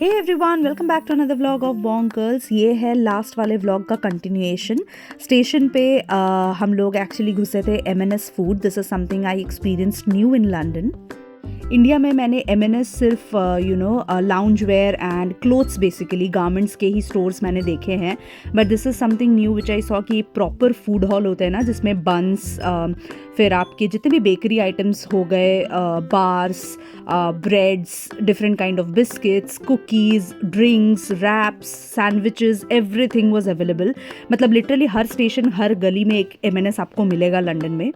Hey everyone, welcome back to another vlog of Bong Girls. ये है last वाले vlog का कंटिन्यूएशन। स्टेशन पे हम लोग एक्चुअली घुसे थे M&S food. This is something I experience new in London. India में मैंने M&S सिर्फ lounge where and clothes, basically garments के ही स्टोर्स मैंने देखे हैं। But this is something new which I saw कि प्रॉपर फूड हॉल होते हैं ना, जिसमें बंस, फिर आपके जितने भी बेकरी आइटम्स हो गए, bars, breads, different kind of biscuits, cookies, drinks, wraps, sandwiches, everything was available. मतलब लिटरली हर स्टेशन, हर गली में एक M&S आपको मिलेगा लंदन में।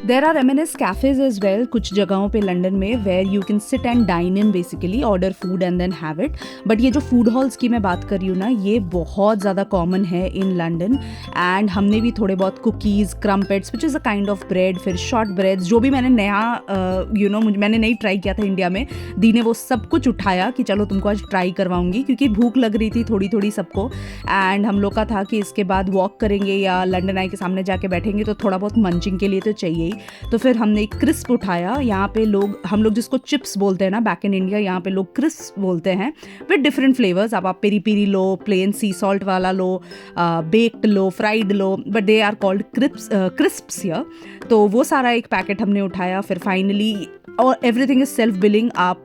There are M&S cafes as well कुछ जगहों पे लंदन में, where you can sit and dine in, basically order food and then have it. But ये जो फूड हॉल्स की मैं बात कर रही हूँ ना, ये बहुत ज़्यादा कॉमन है इन लंदन। एंड हमने भी थोड़े बहुत cookies, crumpets which is a kind of bread, फिर शॉर्ट ब्रेड्स, जो भी मैंने नया मैंने नहीं ट्राई किया था इंडिया में, दी ने वो सब कुछ उठाया कि चलो तुमको आज ट्राई करवाऊंगी, क्योंकि भूख लग रही थी थोड़ी थोड़ी सबको। एंड हम लोग का था कि इसके बाद वॉक करेंगे या लंदन आई के सामने जाके बैठेंगे, तो थोड़ा बहुत मंचिंग के लिए तो चाहिए। तो फिर हमने एक क्रिस्प उठाया। यहाँ पे हम लोग जिसको चिप्स बोलते हैं ना बैक इन इंडिया, यहाँ पे लोग क्रिस्प बोलते हैं, विद डिफरेंट फ्लेवर्स। आप पेरी पेरी लो, प्लेन सी सॉल्ट वाला लो, बेक्ड लो, फ्राइड लो, but they are called crisps here. तो वो सारा एक पैकेट हमने उठाया। फिर फाइनली, और एवरीथिंग इज सेल्फ बिलिंग, आप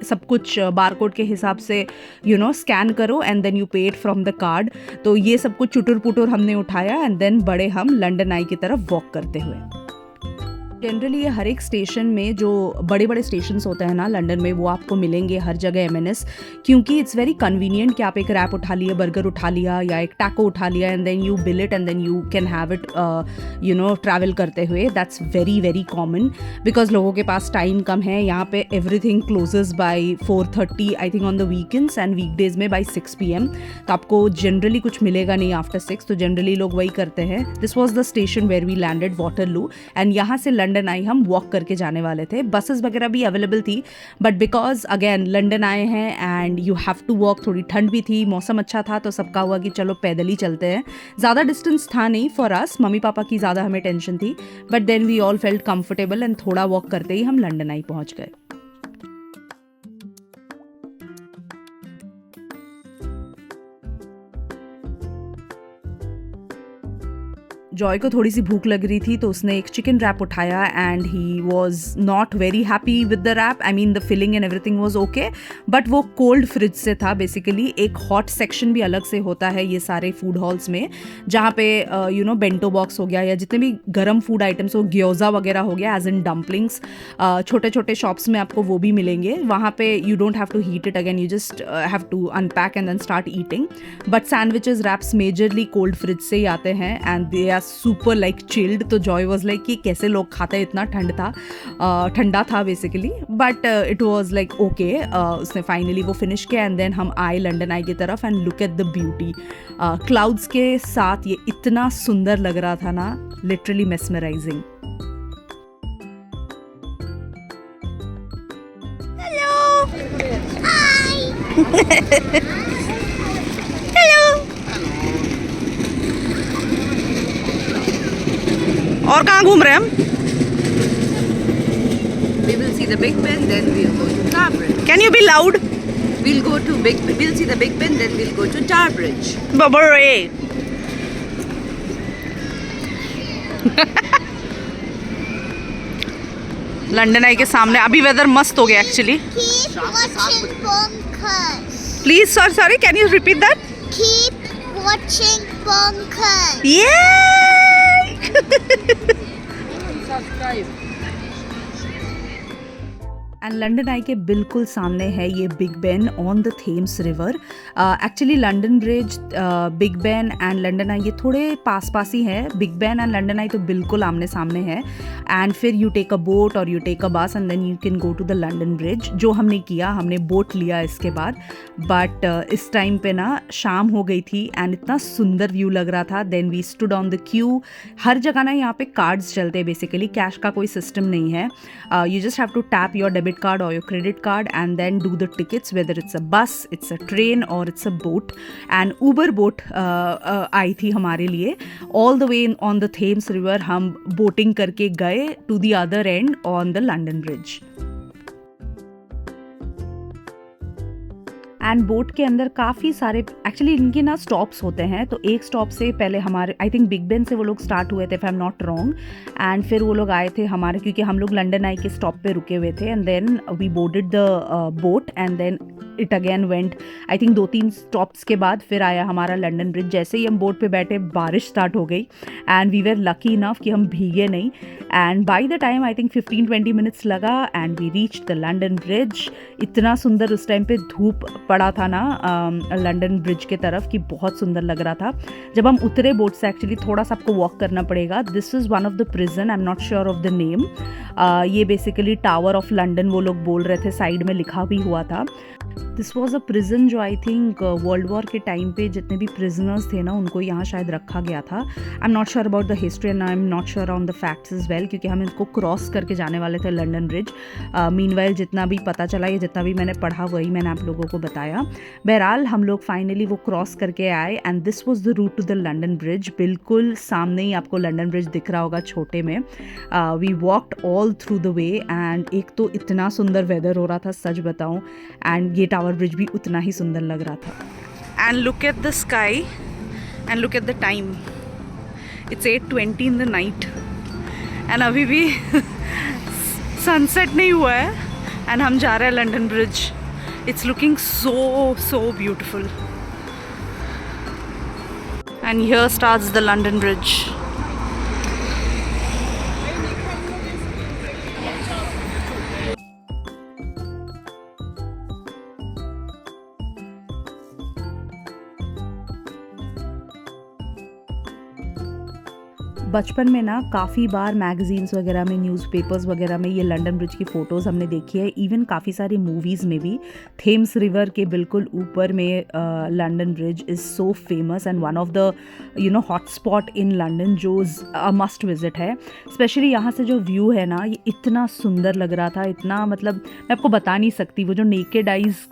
सब कुछ बारकोड के हिसाब से स्कैन करो एंड देन यू पे इट फ्रॉम द कार्ड। तो ये सब कुछ चुटुर पुटुर हमने उठाया एंड देन बड़े हम लंदन आई की तरफ वॉक करते हुए। जनरली ये हर एक स्टेशन में, जो बड़े बड़े स्टेशंस होते हैं ना लंदन में, वो आपको मिलेंगे हर जगह M&S, क्योंकि इट्स वेरी कन्वीनियंट कि आप एक रैप उठा लिए, बर्गर उठा लिया या एक टैको उठा लिया and then you bill it and then you can have it travel करते हुए। That's very very common because लोगों के पास टाइम कम है। यहाँ पे everything closes by 4:30 I think on the weekends, and weekdays में बाई 6 PM। तो आपको जनरली कुछ मिलेगा नहीं आफ्टर 6, तो जनरली लोग वही करते हैं। This was the station where we landed, Waterloo, and यहाँ से लंदन आई हम वॉक करके जाने वाले थे। बसेस वगैरह भी अवेलेबल थी, बट बिकॉज अगेन लंदन आए हैं and you have to walk, थोड़ी ठंड भी थी, मौसम अच्छा था, तो सबका हुआ कि चलो पैदल ही चलते हैं। ज़्यादा डिस्टेंस था नहीं फॉर अस, मम्मी पापा की ज़्यादा हमें टेंशन थी, but then we all felt comfortable and थोड़ा वॉक करते ही हम लंदन आई पहुँच गए। जॉय को थोड़ी सी भूख लग रही थी, तो उसने एक चिकन रैप उठाया and he was not very happy with the wrap. I mean the filling and everything was okay, but वो कोल्ड फ्रिज से था। बेसिकली एक हॉट सेक्शन भी अलग से होता है ये सारे फूड हॉल्स में, जहाँ पे बेंटो बॉक्स हो गया या जितने भी गर्म फूड आइटम्स हो, ग्योजा वगैरह हो गया, एज इन डम्पलिंग्स, छोटे छोटे शॉप्स में आपको वो भी मिलेंगे। वहाँ पे you don't have to heat it again, you just have to unpack and then start eating. But sandwiches, wraps majorly cold fridge से ही आते हैं and they are super like chilled. तो जॉय वाज लाइक कि कैसे लोग खाते हैं, इतना ठंडा था basically, but it was like okay. उसने फाइनली वो फिनिश किया एंड देन हम आए लंदन आई की तरफ and look at the beauty. Clouds के साथ ये इतना सुंदर लग रहा था ना, लिटरली मेस्मराइजिंग। और कहाँ घूम रहे हैं हम? We will see the Big Ben, then we'll go to Tower Bridge. Can you be loud? We'll see the Big Ben, then we'll go to Tower Bridge. बबरे। लंदन आई के सामने अभी वेदर मस्त हो गया actually. Keep watching Bonkers. Please sorry, can you repeat that? Keep watching Bonkers. ये Subscribe. And London Eye के बिल्कुल सामने है ये Big Ben on the Thames river. Actually London Bridge, Big Ben and London Eye ये थोड़े पास पास ही है। Big Ben and London Eye तो बिल्कुल आमने सामने है, एंड फिर यू टेक अ बोट और you take a bus and then you can go to the London bridge, जो हमने किया। हमने बोट लिया इसके बाद, बट इस टाइम पे ना शाम हो गई थी एंड इतना सुंदर व्यू लग रहा था। Then we stood on the queue. हर जगह ना यहाँ पे कार्ड्स चलते हैं, बेसिकली कैश का कोई सिस्टम नहीं है। You just have to tap your debit card or your credit card and then do the tickets, whether it's a bus, it's a train or it's a boat. And Uber boat आई थी हमारे लिए, all the way on the Thames river हम boating करके गए to the other end on the London Bridge. And boat के अंदर काफ़ी सारे एक्चुअली इनके ना स्टॉप्स होते हैं, तो एक स्टॉप से पहले हमारे आई थिंक बिग बेन से वो लोग स्टार्ट हुए थे if I am not wrong, and फिर वो लोग आए थे हमारे, क्योंकि हम लोग लंदन आई के स्टॉप पे रुके हुए थे, and then we boarded the boat and then it again went, I think 2-3 stops के बाद फिर आया हमारा लंदन ब्रिज। जैसे ही हम बोट पे बैठे बारिश स्टार्ट हो गई and we were lucky enough कि हम भीगे नहीं, and by the time I think 15-20 minutes लगा and we reach the London bridge. इतना सुंदर उस टाइम पे धूप पड़ा था ना लंदन ब्रिज के तरफ कि बहुत सुंदर लग रहा था। जब हम उतरे बोट से, एक्चुअली थोड़ा सा आपको वॉक करना पड़ेगा, this is one of the prison, I am not sure of the name. ये बेसिकली टावर ऑफ लंदन वो लोग बोल रहे थे, साइड में लिखा भी हुआ था। दिस वॉज अ प्रिजन जो आई थिंक वर्ल्ड वॉर के टाइम पे जितने भी प्रिजनर्स थे ना उनको यहाँ शायद रखा गया था। I am not sure about the history and I am not sure on the facts is well, क्योंकि हम इसको क्रॉस करके जाने वाले थे लंदन ब्रिज। मीनवाइल जितना भी पता चला, ये जितना भी मैंने पढ़ा वही मैंने आप लोगों को बताया। बहरहाल हम लोग फाइनली वो क्रॉस करके आए and this was the route to the London bridge. बिल्कुल सामने ही आपको लंदन ब्रिज दिख रहा होगा छोटे में। We walked all through the way and एक तो इतना सुंदर वेदर हो रहा था, सच बताऊँ, एंड ये टावर ब्रिज भी उतना ही सुंदर लग रहा था। And look at the sky and look at the time, it's 8:20 in the night and अभी भी सनसेट नहीं हुआ है एंड हम जा रहे हैं London bridge. It's looking so beautiful and here starts the London bridge. बचपन में ना काफ़ी बार मैगज़ीन्स वगैरह में, न्यूज़पेपर्स वगैरह में ये लंदन ब्रिज की फ़ोटोज़ हमने देखी है। इवन काफ़ी सारी मूवीज़ में भी थेम्स रिवर के बिल्कुल ऊपर में London bridge is so famous and one of the hot spot in London जो मस्ट विज़िट है। स्पेशली यहाँ से जो व्यू है ना, ये इतना सुंदर लग रहा था, इतना मतलब मैं आपको बता नहीं सकती। वो जो नेकेड आइज़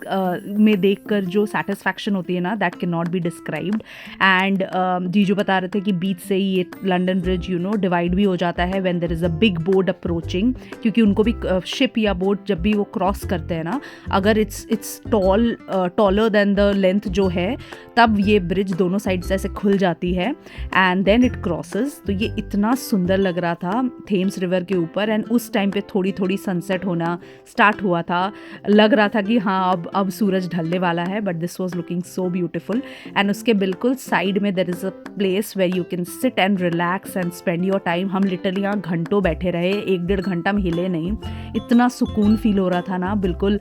में देख कर जो सेटिस्फैक्शन होती है ना, that can not be described. And जीजू बता रहे थे कि बीच से ही ये लंदन ब्रिज डिवाइड भी हो जाता है when there is a big boat approaching, क्योंकि उनको भी शिप या बोट जब भी वो क्रॉस करते हैं ना, अगर it's taller than the length जो है, तब ये ब्रिज दोनों साइड से ऐसे खुल जाती है एंड देन इट क्रॉसेस। तो ये इतना सुंदर लग रहा था थेम्स रिवर के ऊपर एंड उस टाइम पे थोड़ी थोड़ी सनसेट होना स्टार्ट हुआ था। लग रहा था कि हाँ अब सूरज ढलने वाला है, but this was looking so beautiful. And उसके बिल्कुल साइड में there is a place where you can sit and relax and spend your time. हम लिटरली यहाँ घंटों बैठे रहे, 1-1.5 घंटा हम हिले नहीं, इतना सुकून फील हो रहा था ना, बिल्कुल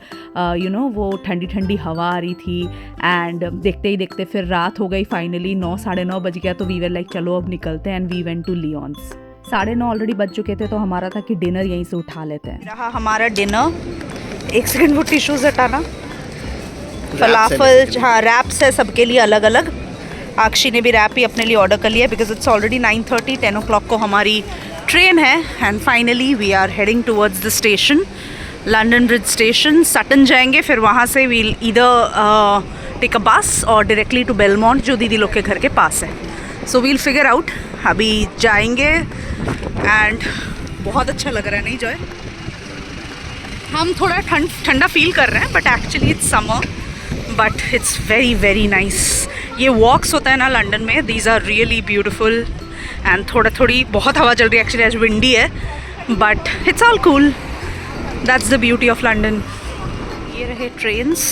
वो ठंडी ठंडी हवा आ रही थी। एंड देखते ही देखते फिर रात हो गई, फाइनली 9, 9:30 बज गया, तो वी वर लाइक चलो अब निकलते हैं and we went to Leon's. 9:30 already बज चुके थे, तो हमारा था कि डिनर यहीं से उठा लेते हैं। रहा हमारा डिनर, एक सेकंड वो टिश्यूज हटाना। फलाफल, हाँ रैप्स है सबके लिए अलग अलग। आक्षी ने भी रैप ही अपने लिए ऑर्डर कर लिया बिकॉज इट्स ऑलरेडी 9:30, 10 o'clock को हमारी ट्रेन है। And finally we are heading towards the station, London bridge station. Sutton जाएंगे, फिर वहाँ से वील ईदर टेक अ बस और डायरेक्टली टू बेलमोंट जो दीदी लोग के घर के पास है। सो वील फिगर आउट, अभी जाएंगे। एंड बहुत अच्छा लग रहा है, नहीं जॉय? हम थोड़ा ठंडा फील कर रहे हैं, but actually it's summer, but it's very very nice. ये वॉक्स होता है ना लंदन में, these are really beautiful. And थोड़ी बहुत हवा चल रही है, एक्चुअली आज विंडी है, but it's all cool. That's the beauty of London. ये रहे ट्रेन्स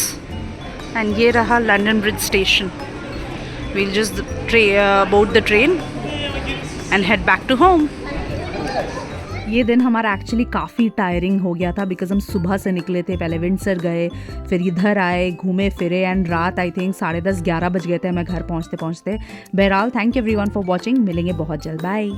एंड ये रहा London bridge station. We'll just board the train and head back to home. ये दिन हमारा एक्चुअली काफ़ी टायरिंग हो गया था बिकॉज हम सुबह से निकले थे, पहले विंडसर गए, फिर इधर आए, घूमे फिरे एंड रात आई थिंक 10:30-11 बज गए थे हमें घर पहुँचते पहुँचते। बहरहाल thank you everyone for watching. मिलेंगे बहुत जल्द, बाय।